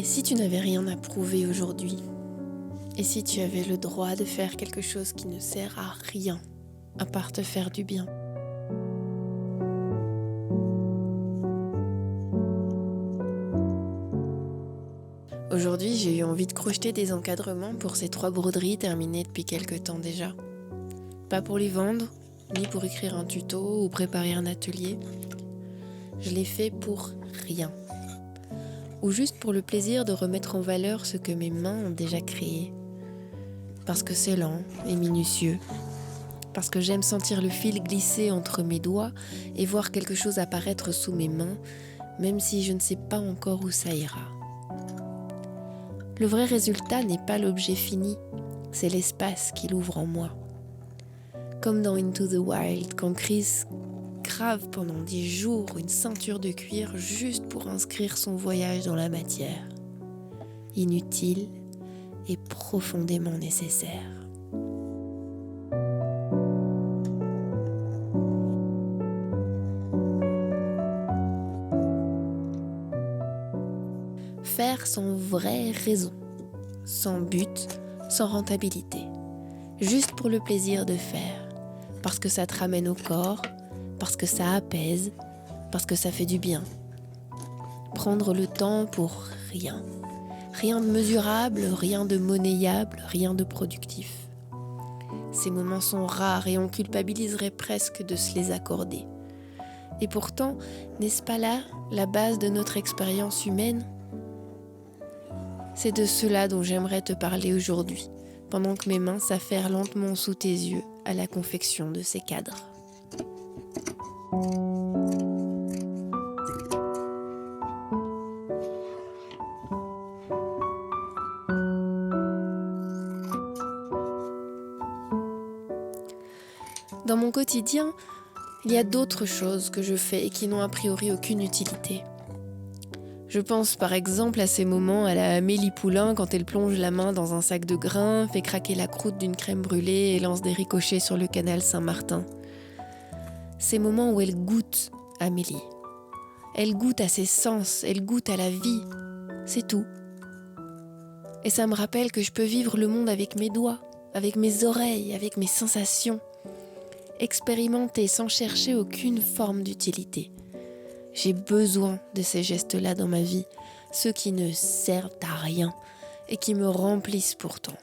Et si tu n'avais rien à prouver aujourd'hui? Et si tu avais le droit de faire quelque chose qui ne sert à rien, à part te faire du bien? Aujourd'hui, j'ai eu envie de crocheter des encadrements pour ces 3 broderies terminées depuis quelque temps déjà. Pas pour les vendre, ni pour écrire un tuto ou préparer un atelier. Je l'ai fait pour rien. Ou juste pour le plaisir de remettre en valeur ce que mes mains ont déjà créé. Parce que c'est lent et minutieux. Parce que j'aime sentir le fil glisser entre mes doigts et voir quelque chose apparaître sous mes mains, même si je ne sais pas encore où ça ira. Le vrai résultat n'est pas l'objet fini, c'est l'espace qu'il ouvre en moi. Comme dans Into the Wild, quand Chris grave pendant 10 jours une ceinture de cuir juste pour inscrire son voyage dans la matière. Inutile et profondément nécessaire. Faire sans vraie raison, sans but, sans rentabilité. Juste pour le plaisir de faire, parce que ça te ramène au corps, parce que ça apaise, parce que ça fait du bien. Prendre le temps pour rien. Rien de mesurable, rien de monnayable, rien de productif. Ces moments sont rares et on culpabiliserait presque de se les accorder. Et pourtant, n'est-ce pas là la base de notre expérience humaine ? C'est de cela dont j'aimerais te parler aujourd'hui, pendant que mes mains s'affairent lentement sous tes yeux à la confection de ces cadres. Dans mon quotidien, il y a d'autres choses que je fais et qui n'ont a priori aucune utilité. Je pense par exemple à ces moments à la Amélie Poulain quand elle plonge la main dans un sac de grains, fait craquer la croûte d'une crème brûlée et lance des ricochets sur le canal Saint-Martin. Ces moments où elle goûte, Amélie. Elle goûte à ses sens, elle goûte à la vie. C'est tout. Et ça me rappelle que je peux vivre le monde avec mes doigts, avec mes oreilles, avec mes sensations. Expérimenter sans chercher aucune forme d'utilité. J'ai besoin de ces gestes-là dans ma vie, ceux qui ne servent à rien et qui me remplissent pourtant.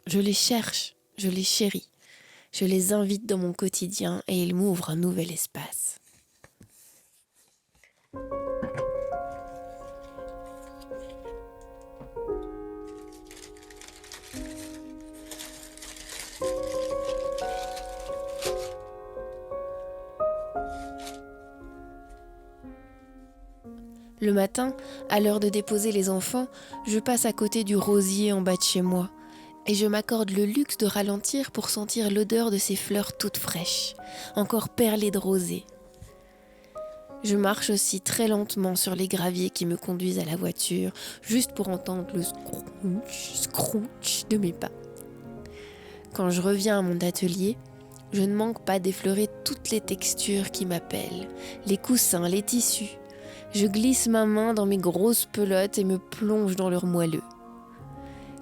Je les cherche, je les chéris, je les invite dans mon quotidien et ils m'ouvrent un nouvel espace. Le matin, à l'heure de déposer les enfants, je passe à côté du rosier en bas de chez moi et je m'accorde le luxe de ralentir pour sentir l'odeur de ces fleurs toutes fraîches, encore perlées de rosée. Je marche aussi très lentement sur les graviers qui me conduisent à la voiture, juste pour entendre le scrunch de mes pas. Quand je reviens à mon atelier, je ne manque pas d'effleurer toutes les textures qui m'appellent, les coussins, les tissus. Je glisse ma main dans mes grosses pelotes et me plonge dans leur moelleux.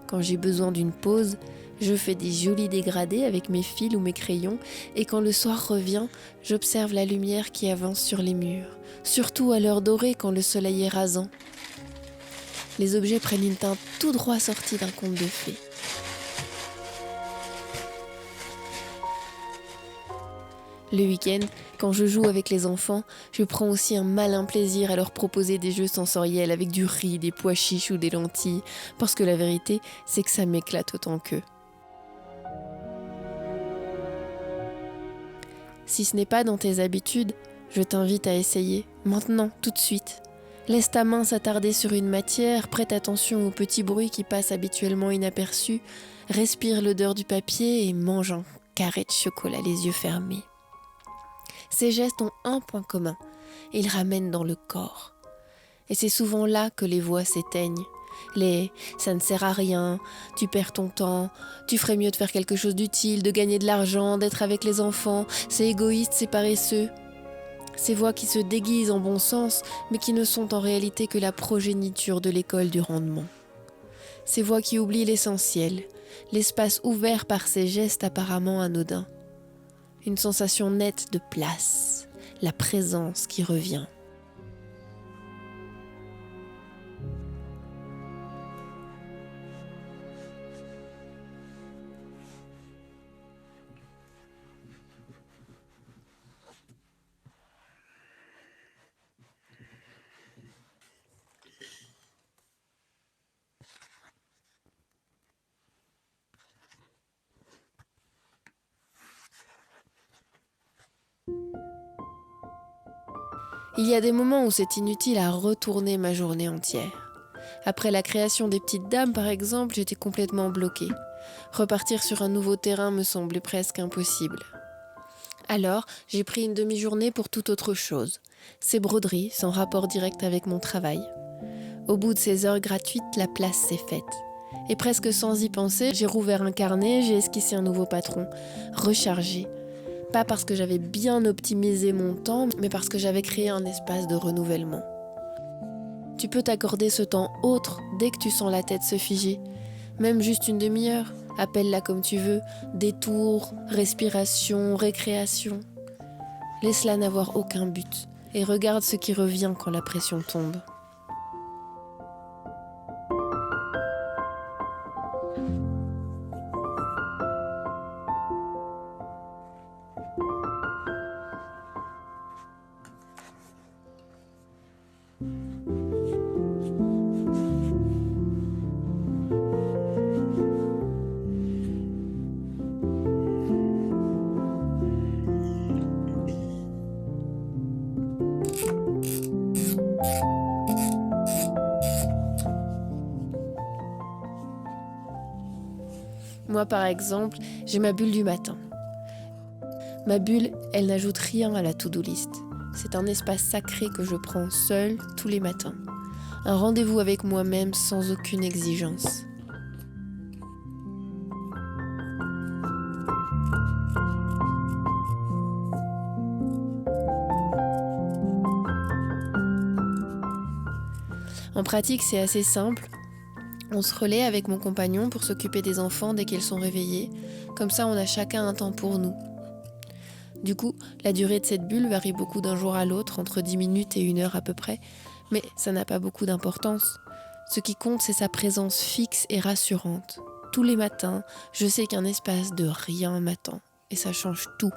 Quand j'ai besoin d'une pause, je fais des jolis dégradés avec mes fils ou mes crayons et quand le soir revient, j'observe la lumière qui avance sur les murs, surtout à l'heure dorée quand le soleil est rasant. Les objets prennent une teinte tout droit sortie d'un conte de fées. Le week-end, quand je joue avec les enfants, je prends aussi un malin plaisir à leur proposer des jeux sensoriels avec du riz, des pois chiches ou des lentilles, parce que la vérité, c'est que ça m'éclate autant qu'eux. Si ce n'est pas dans tes habitudes, je t'invite à essayer, maintenant, tout de suite. Laisse ta main s'attarder sur une matière, prête attention aux petits bruits qui passent habituellement inaperçus, respire l'odeur du papier et mange un carré de chocolat les yeux fermés. Ces gestes ont un point commun, ils ramènent dans le corps. Et c'est souvent là que les voix s'éteignent. Ça ne sert à rien, tu perds ton temps, tu ferais mieux de faire quelque chose d'utile, de gagner de l'argent, d'être avec les enfants, c'est égoïste, c'est paresseux. Ces voix qui se déguisent en bon sens, mais qui ne sont en réalité que la progéniture de l'école du rendement. Ces voix qui oublient l'essentiel, l'espace ouvert par ces gestes apparemment anodins. Une sensation nette de place, la présence qui revient. Il y a des moments où c'est inutile à retourner ma journée entière. Après la création des petites dames, par exemple, j'étais complètement bloquée. Repartir sur un nouveau terrain me semblait presque impossible. Alors, j'ai pris une demi-journée pour toute autre chose. Ces broderies, sans rapport direct avec mon travail. Au bout de ces heures gratuites, la place s'est faite. Et presque sans y penser, j'ai rouvert un carnet, j'ai esquissé un nouveau patron, rechargé. Pas parce que j'avais bien optimisé mon temps, mais parce que j'avais créé un espace de renouvellement. Tu peux t'accorder ce temps autre dès que tu sens la tête se figer. Même juste une demi-heure, appelle-la comme tu veux, détour, respiration, récréation. Laisse-la n'avoir aucun but et regarde ce qui revient quand la pression tombe. Moi, par exemple, j'ai ma bulle du matin. Ma bulle, elle n'ajoute rien à la to-do list. C'est un espace sacré que je prends seule tous les matins. Un rendez-vous avec moi-même sans aucune exigence. En pratique, c'est assez simple. On se relaie avec mon compagnon pour s'occuper des enfants dès qu'ils sont réveillés. Comme ça, on a chacun un temps pour nous. Du coup, la durée de cette bulle varie beaucoup d'un jour à l'autre, entre 10 minutes et 1 heure à peu près, mais ça n'a pas beaucoup d'importance. Ce qui compte, c'est sa présence fixe et rassurante. Tous les matins, je sais qu'un espace de rien m'attend, et ça change tout.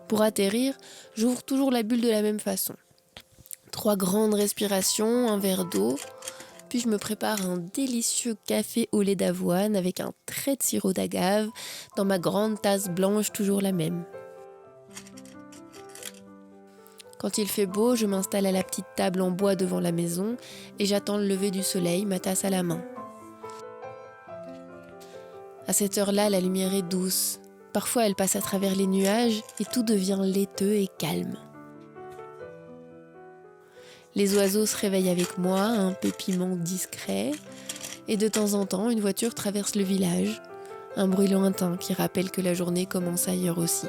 Pour atterrir, j'ouvre toujours la bulle de la même façon. 3 grandes respirations, un verre d'eau, puis je me prépare un délicieux café au lait d'avoine avec un trait de sirop d'agave dans ma grande tasse blanche, toujours la même. Quand il fait beau, je m'installe à la petite table en bois devant la maison et j'attends le lever du soleil, ma tasse à la main. À cette heure-là, la lumière est douce. Parfois, elle passe à travers les nuages et tout devient laiteux et calme. Les oiseaux se réveillent avec moi, un pépiment discret, et de temps en temps, une voiture traverse le village, un bruit lointain qui rappelle que la journée commence ailleurs aussi.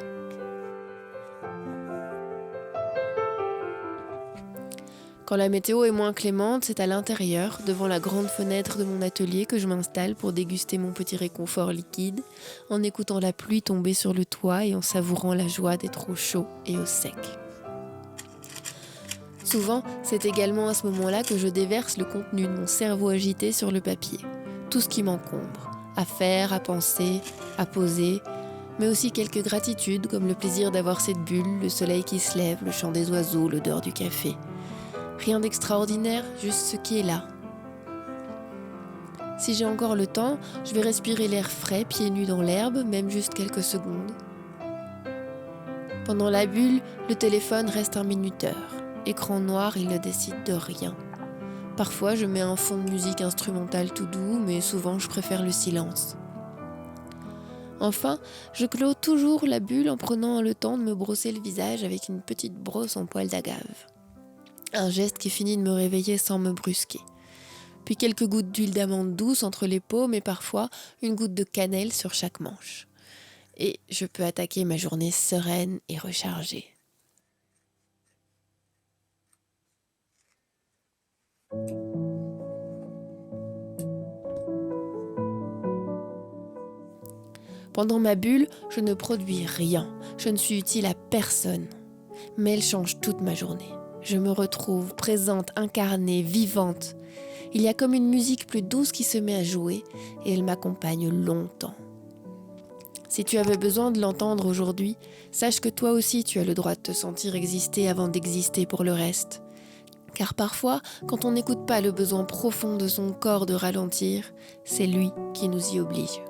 Quand la météo est moins clémente, c'est à l'intérieur, devant la grande fenêtre de mon atelier, que je m'installe pour déguster mon petit réconfort liquide, en écoutant la pluie tomber sur le toit et en savourant la joie d'être au chaud et au sec. Souvent, c'est également à ce moment-là que je déverse le contenu de mon cerveau agité sur le papier. Tout ce qui m'encombre, à faire, à penser, à poser, mais aussi quelques gratitudes comme le plaisir d'avoir cette bulle, le soleil qui se lève, le chant des oiseaux, l'odeur du café. Rien d'extraordinaire, juste ce qui est là. Si j'ai encore le temps, je vais respirer l'air frais, pieds nus dans l'herbe, même juste quelques secondes. Pendant la bulle, le téléphone reste un minuteur. Écran noir, il ne décide de rien. Parfois, je mets un fond de musique instrumentale tout doux, mais souvent, je préfère le silence. Enfin, je clôt toujours la bulle en prenant le temps de me brosser le visage avec une petite brosse en poil d'agave. Un geste qui finit de me réveiller sans me brusquer. Puis quelques gouttes d'huile d'amande douce entre les paumes et parfois une goutte de cannelle sur chaque manche. Et je peux attaquer ma journée sereine et rechargée. Pendant ma bulle, je ne produis rien, je ne suis utile à personne. Mais elle change toute ma journée. Je me retrouve présente, incarnée, vivante. Il y a comme une musique plus douce qui se met à jouer et elle m'accompagne longtemps. Si tu avais besoin de l'entendre aujourd'hui, sache que toi aussi tu as le droit de te sentir exister avant d'exister pour le reste. Car parfois, quand on n'écoute pas le besoin profond de son corps de ralentir, c'est lui qui nous y oblige.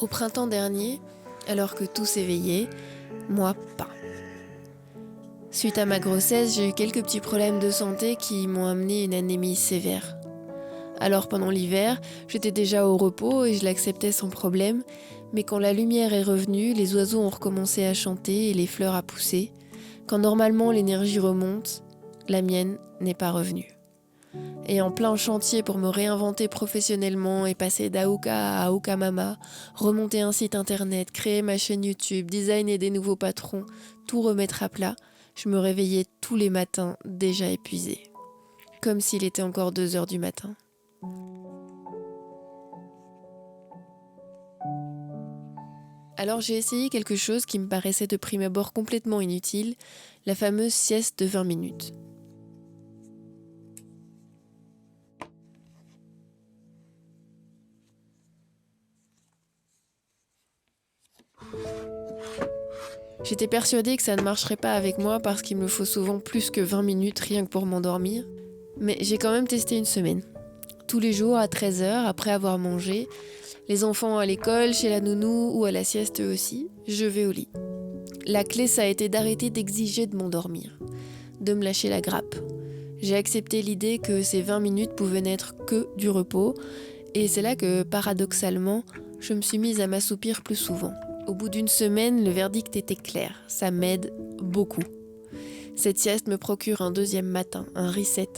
Au printemps dernier, alors que tout s'éveillait, moi pas. Suite à ma grossesse, j'ai eu quelques petits problèmes de santé qui m'ont amené une anémie sévère. Alors pendant l'hiver, j'étais déjà au repos et je l'acceptais sans problème, mais quand la lumière est revenue, les oiseaux ont recommencé à chanter et les fleurs à pousser. Quand normalement l'énergie remonte, la mienne n'est pas revenue. Et en plein chantier pour me réinventer professionnellement et passer d'Aouka à Aouka Mama, remonter un site internet, créer ma chaîne YouTube, designer des nouveaux patrons, tout remettre à plat, je me réveillais tous les matins déjà épuisée. Comme s'il était encore 2 heures du matin. Alors j'ai essayé quelque chose qui me paraissait de prime abord complètement inutile, la fameuse sieste de 20 minutes. J'étais persuadée que ça ne marcherait pas avec moi parce qu'il me faut souvent plus que 20 minutes rien que pour m'endormir. Mais j'ai quand même testé une semaine. Tous les jours à 13h après avoir mangé, les enfants à l'école, chez la nounou ou à la sieste eux aussi, je vais au lit. La clé, ça a été d'arrêter d'exiger de m'endormir, de me lâcher la grappe. J'ai accepté l'idée que ces 20 minutes pouvaient n'être que du repos et c'est là que, paradoxalement, je me suis mise à m'assoupir plus souvent. Au bout d'une semaine, le verdict était clair, ça m'aide beaucoup. Cette sieste me procure un deuxième matin, un reset.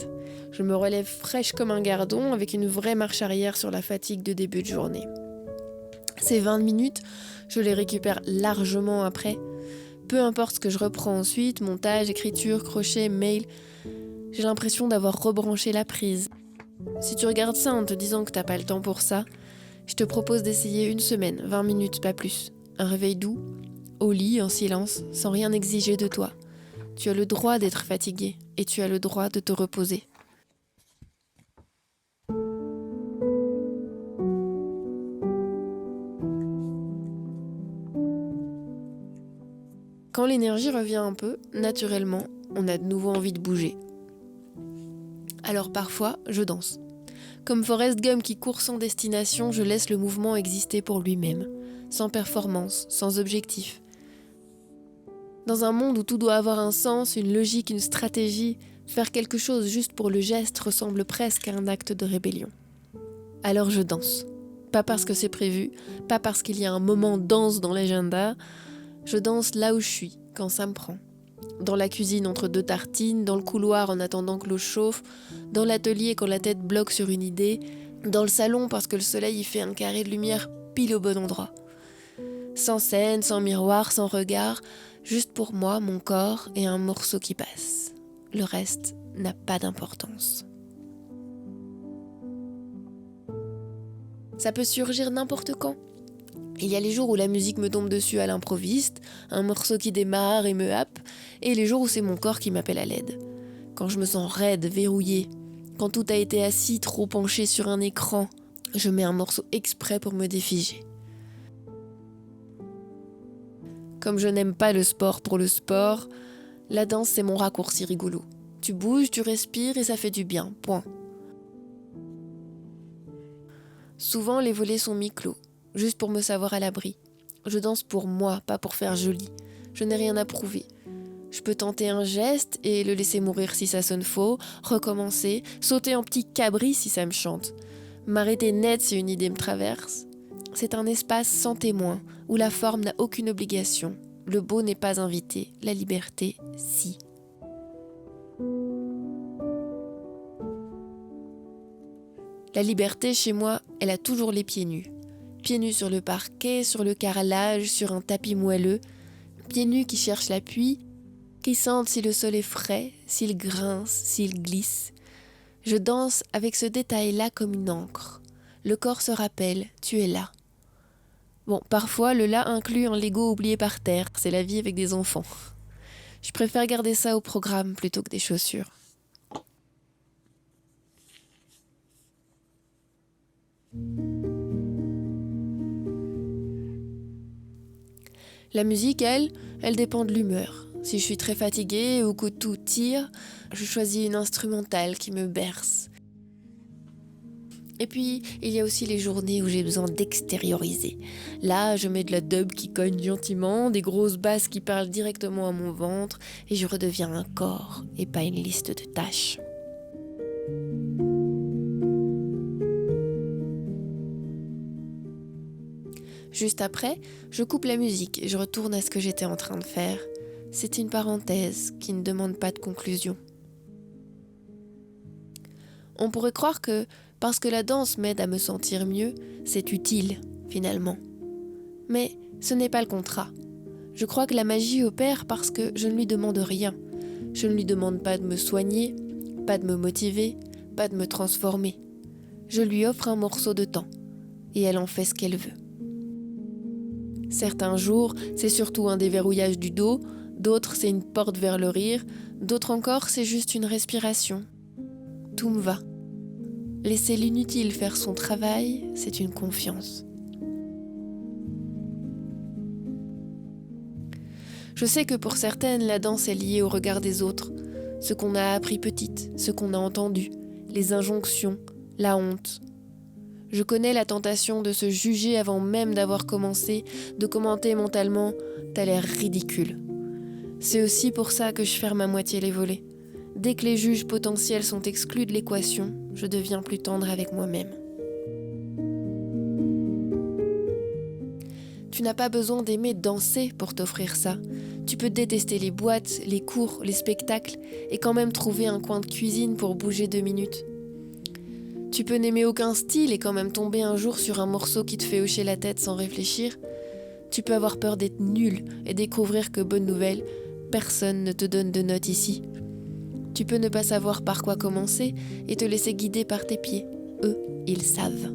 Je me relève fraîche comme un gardon avec une vraie marche arrière sur la fatigue de début de journée. Ces 20 minutes, je les récupère largement après. Peu importe ce que je reprends ensuite, montage, écriture, crochet, mail, j'ai l'impression d'avoir rebranché la prise. Si tu regardes ça en te disant que t'as pas le temps pour ça, je te propose d'essayer une semaine, 20 minutes, pas plus. Un réveil doux, au lit, en silence, sans rien exiger de toi. Tu as le droit d'être fatigué et tu as le droit de te reposer. Quand l'énergie revient un peu, naturellement, on a de nouveau envie de bouger. Alors parfois, je danse. Comme Forrest Gump qui court sans destination, je laisse le mouvement exister pour lui-même, sans performance, sans objectif. Dans un monde où tout doit avoir un sens, une logique, une stratégie, faire quelque chose juste pour le geste ressemble presque à un acte de rébellion. Alors je danse. Pas parce que c'est prévu, pas parce qu'il y a un moment danse dans l'agenda. Je danse là où je suis, quand ça me prend. Dans la cuisine entre 2 tartines, dans le couloir en attendant que l'eau chauffe, dans l'atelier quand la tête bloque sur une idée, dans le salon parce que le soleil y fait un carré de lumière pile au bon endroit. Sans scène, sans miroir, sans regard, juste pour moi, mon corps et un morceau qui passe. Le reste n'a pas d'importance. Ça peut surgir n'importe quand. Il y a les jours où la musique me tombe dessus à l'improviste, un morceau qui démarre et me happe, et les jours où c'est mon corps qui m'appelle à l'aide. Quand je me sens raide, verrouillée, quand tout a été assis, trop penché sur un écran, je mets un morceau exprès pour me défiger. Comme je n'aime pas le sport pour le sport, la danse c'est mon raccourci rigolo. Tu bouges, tu respires et ça fait du bien, point. Souvent, les volets sont mi-clos, juste pour me savoir à l'abri. Je danse pour moi, pas pour faire joli. Je n'ai rien à prouver. Je peux tenter un geste et le laisser mourir si ça sonne faux, recommencer, sauter en petit cabri si ça me chante. M'arrêter net si une idée me traverse. C'est un espace sans témoin, où la forme n'a aucune obligation. Le beau n'est pas invité, la liberté, si. La liberté, chez moi, elle a toujours les pieds nus. Pieds nus sur le parquet, sur le carrelage, sur un tapis moelleux. Pieds nus qui cherchent l'appui, qui sentent si le sol est frais, s'il grince, s'il glisse. Je danse avec ce détail-là comme une encre. Le corps se rappelle, tu es là. Bon, parfois, le là inclut un Lego oublié par terre, c'est la vie avec des enfants. Je préfère garder ça au programme plutôt que des chaussures. La musique, elle dépend de l'humeur. Si je suis très fatiguée ou que tout tire, je choisis une instrumentale qui me berce. Et puis, il y a aussi les journées où j'ai besoin d'extérioriser. Là, je mets de la dub qui cogne gentiment, des grosses basses qui parlent directement à mon ventre, et je redeviens un corps et pas une liste de tâches. Juste après, je coupe la musique et je retourne à ce que j'étais en train de faire. C'est une parenthèse qui ne demande pas de conclusion. On pourrait croire que, parce que la danse m'aide à me sentir mieux, c'est utile, finalement. Mais ce n'est pas le contrat. Je crois que la magie opère parce que je ne lui demande rien. Je ne lui demande pas de me soigner, pas de me motiver, pas de me transformer. Je lui offre un morceau de temps, et elle en fait ce qu'elle veut. Certains jours, c'est surtout un déverrouillage du dos, d'autres, c'est une porte vers le rire, d'autres encore, c'est juste une respiration. Tout me va. Laisser l'inutile faire son travail, c'est une confiance. Je sais que pour certaines, la danse est liée au regard des autres, ce qu'on a appris petite, ce qu'on a entendu, les injonctions, la honte. Je connais la tentation de se juger avant même d'avoir commencé, de commenter mentalement « t'as l'air ridicule ». C'est aussi pour ça que je ferme à moitié les volets. Dès que les juges potentiels sont exclus de l'équation, je deviens plus tendre avec moi-même. Tu n'as pas besoin d'aimer danser pour t'offrir ça. Tu peux détester les boîtes, les cours, les spectacles et quand même trouver un coin de cuisine pour bouger 2 minutes. Tu peux n'aimer aucun style et quand même tomber un jour sur un morceau qui te fait hocher la tête sans réfléchir. Tu peux avoir peur d'être nul et découvrir que, bonne nouvelle, personne ne te donne de notes ici. Tu peux ne pas savoir par quoi commencer et te laisser guider par tes pieds. Eux, ils savent.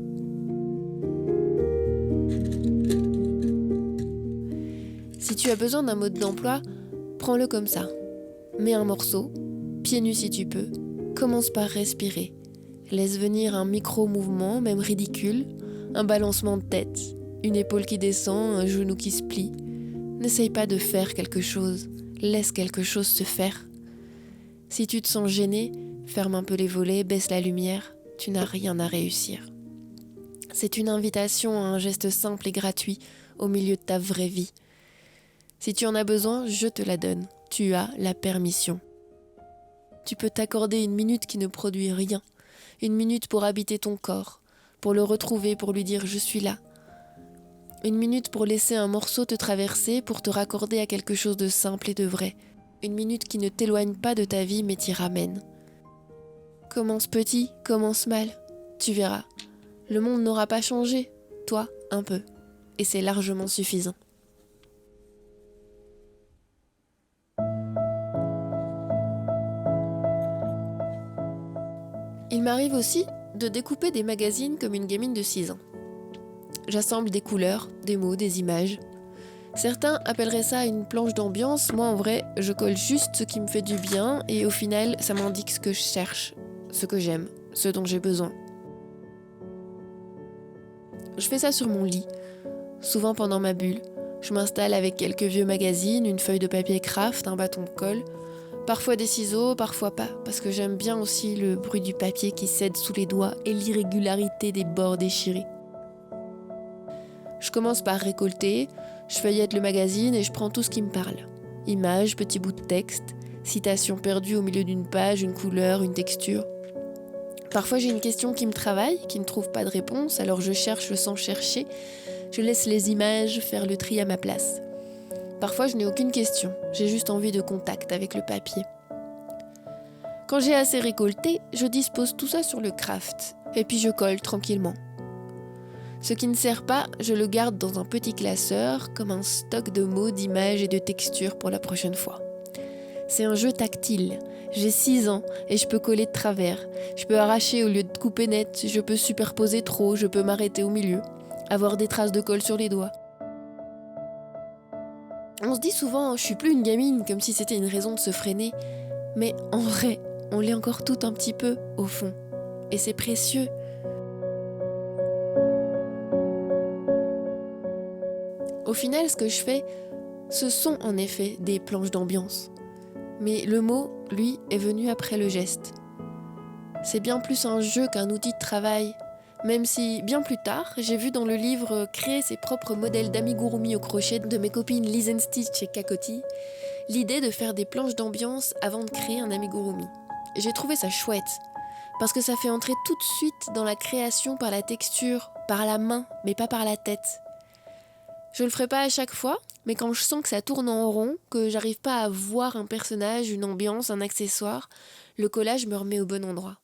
Si tu as besoin d'un mode d'emploi, prends-le comme ça. Mets un morceau, pieds nus si tu peux, commence par respirer. Laisse venir un micro-mouvement, même ridicule, un balancement de tête, une épaule qui descend, un genou qui se plie. N'essaye pas de faire quelque chose, laisse quelque chose se faire. Si tu te sens gêné, ferme un peu les volets, baisse la lumière, tu n'as rien à réussir. C'est une invitation à un geste simple et gratuit au milieu de ta vraie vie. Si tu en as besoin, je te la donne, tu as la permission. Tu peux t'accorder une minute qui ne produit rien. Une minute pour habiter ton corps, pour le retrouver, pour lui dire « je suis là ». Une minute pour laisser un morceau te traverser, pour te raccorder à quelque chose de simple et de vrai. Une minute qui ne t'éloigne pas de ta vie mais t'y ramène. Commence petit, commence mal, tu verras. Le monde n'aura pas changé, toi un peu. Et c'est largement suffisant. Il m'arrive aussi de découper des magazines comme une gamine de 6 ans. J'assemble des couleurs, des mots, des images. Certains appelleraient ça une planche d'ambiance. Moi, en vrai, je colle juste ce qui me fait du bien et au final, ça m'indique ce que je cherche, ce que j'aime, ce dont j'ai besoin. Je fais ça sur mon lit, souvent pendant ma bulle. Je m'installe avec quelques vieux magazines, une feuille de papier craft, un bâton de colle. Parfois des ciseaux, parfois pas, parce que j'aime bien aussi le bruit du papier qui cède sous les doigts et l'irrégularité des bords déchirés. commence par récolter, je feuillette le magazine et je prends tout ce qui me parle. Images, petits bouts de texte, citations perdues au milieu d'une page, une couleur, une texture. Parfois j'ai une question qui me travaille, qui ne trouve pas de réponse, alors je cherche sans chercher. Je laisse les images faire le tri à ma place. Parfois je n'ai aucune question, j'ai juste envie de contact avec le papier. Quand j'ai assez récolté, je dispose tout ça sur le craft, et puis je colle tranquillement. Ce qui ne sert pas, je le garde dans un petit classeur, comme un stock de mots, d'images et de textures pour la prochaine fois. C'est un jeu tactile. J'ai 6 ans et je peux coller de travers. Je peux arracher au lieu de couper net, je peux superposer trop, je peux m'arrêter au milieu, avoir des traces de colle sur les doigts. On se dit souvent « je suis plus une gamine » comme si c'était une raison de se freiner. Mais en vrai, on l'est encore tout un petit peu, au fond. Et c'est précieux. Au final, ce que je fais, ce sont en effet des planches d'ambiance. Mais le mot, lui, est venu après le geste. C'est bien plus un jeu qu'un outil de travail. Même si, bien plus tard, j'ai vu dans le livre Créer ses propres modèles d'amigurumi au crochet de mes copines Liz and Stitch et Kakoti, l'idée de faire des planches d'ambiance avant de créer un amigurumi. J'ai trouvé ça chouette, parce que ça fait entrer tout de suite dans la création par la texture, par la main, mais pas par la tête. Je le ferai pas à chaque fois, mais quand je sens que ça tourne en rond, que j'arrive pas à voir un personnage, une ambiance, un accessoire, le collage me remet au bon endroit.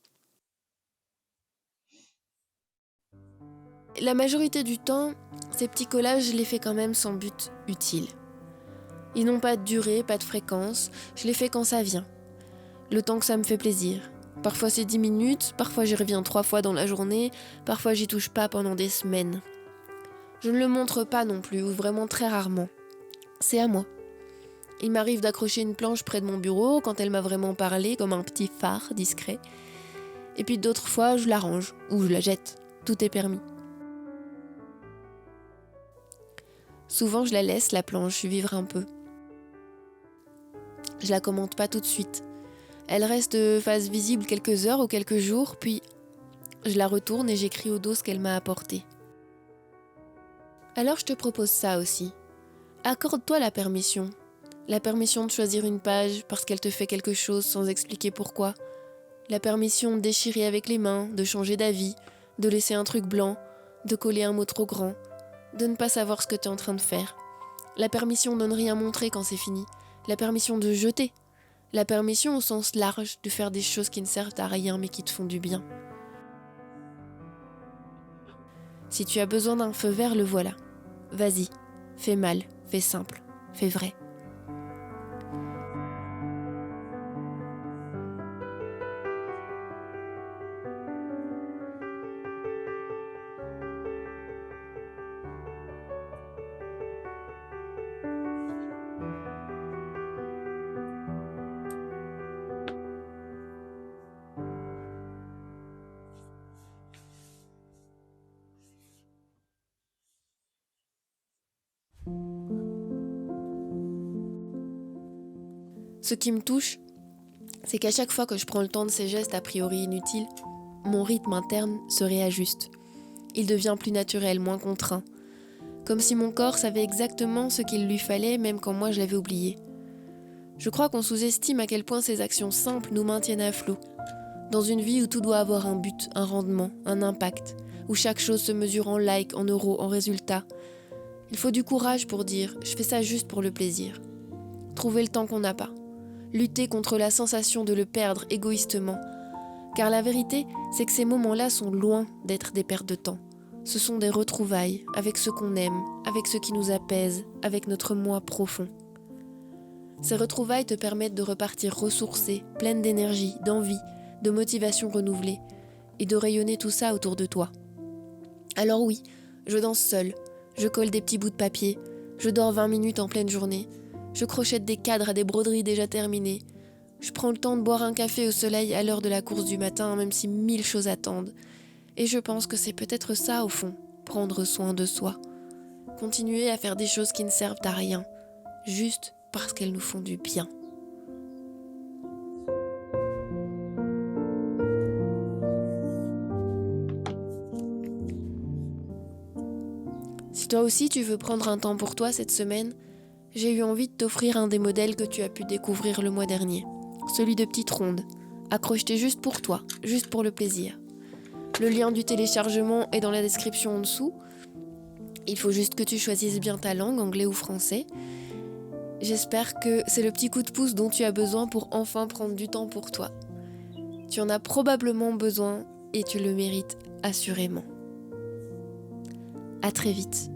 La majorité du temps, ces petits collages, je les fais quand même sans but utile. Ils n'ont pas de durée, pas de fréquence, je les fais quand ça vient. Le temps que ça me fait plaisir. Parfois c'est 10 minutes, parfois j'y reviens 3 fois dans la journée, parfois j'y touche pas pendant des semaines. Je ne le montre pas non plus, ou vraiment très rarement. C'est à moi. Il m'arrive d'accrocher une planche près de mon bureau quand elle m'a vraiment parlé, comme un petit phare discret. Et puis d'autres fois, je la range, ou je la jette. Tout est permis. Souvent, je la laisse, la planche, vivre un peu. Je la commente pas tout de suite. Elle reste face visible quelques heures ou quelques jours, puis je la retourne et j'écris au dos ce qu'elle m'a apporté. Alors je te propose ça aussi. Accorde-toi la permission. La permission de choisir une page parce qu'elle te fait quelque chose sans expliquer pourquoi. La permission de déchirer avec les mains, de changer d'avis, de laisser un truc blanc, de coller un mot trop grand, de ne pas savoir ce que tu es en train de faire. La permission de ne rien montrer quand c'est fini. La permission de jeter. La permission au sens large de faire des choses qui ne servent à rien mais qui te font du bien. Si tu as besoin d'un feu vert, le voilà. Vas-y, fais mal, fais simple, fais vrai. Ce qui me touche, c'est qu'à chaque fois que je prends le temps de ces gestes a priori inutiles, mon rythme interne se réajuste. Il devient plus naturel, moins contraint. Comme si mon corps savait exactement ce qu'il lui fallait, même quand moi je l'avais oublié. Je crois qu'on sous-estime à quel point ces actions simples nous maintiennent à flot. Dans une vie où tout doit avoir un but, un rendement, un impact, où chaque chose se mesure en likes, en euros, en résultats, il faut du courage pour dire « je fais ça juste pour le plaisir ». Trouver le temps qu'on n'a pas. Lutter contre la sensation de le perdre égoïstement. Car la vérité, c'est que ces moments-là sont loin d'être des pertes de temps. Ce sont des retrouvailles avec ce qu'on aime, avec ce qui nous apaise, avec notre moi profond. Ces retrouvailles te permettent de repartir ressourcée, pleine d'énergie, d'envie, de motivation renouvelée, et de rayonner tout ça autour de toi. Alors oui, je danse seule, je colle des petits bouts de papier, je dors 20 minutes en pleine journée, je crochette des cadres à des broderies déjà terminées. Je prends le temps de boire un café au soleil à l'heure de la course du matin, même si 1000 choses attendent. Et je pense que c'est peut-être ça au fond, prendre soin de soi. Continuer à faire des choses qui ne servent à rien, juste parce qu'elles nous font du bien. Si toi aussi tu veux prendre un temps pour toi cette semaine, j'ai eu envie de t'offrir un des modèles que tu as pu découvrir le mois dernier. Celui de Petite Ronde, accrocheté juste pour toi, juste pour le plaisir. Le lien du téléchargement est dans la description en dessous. Il faut juste que tu choisisses bien ta langue, anglais ou français. J'espère que c'est le petit coup de pouce dont tu as besoin pour enfin prendre du temps pour toi. Tu en as probablement besoin et tu le mérites assurément. À très vite.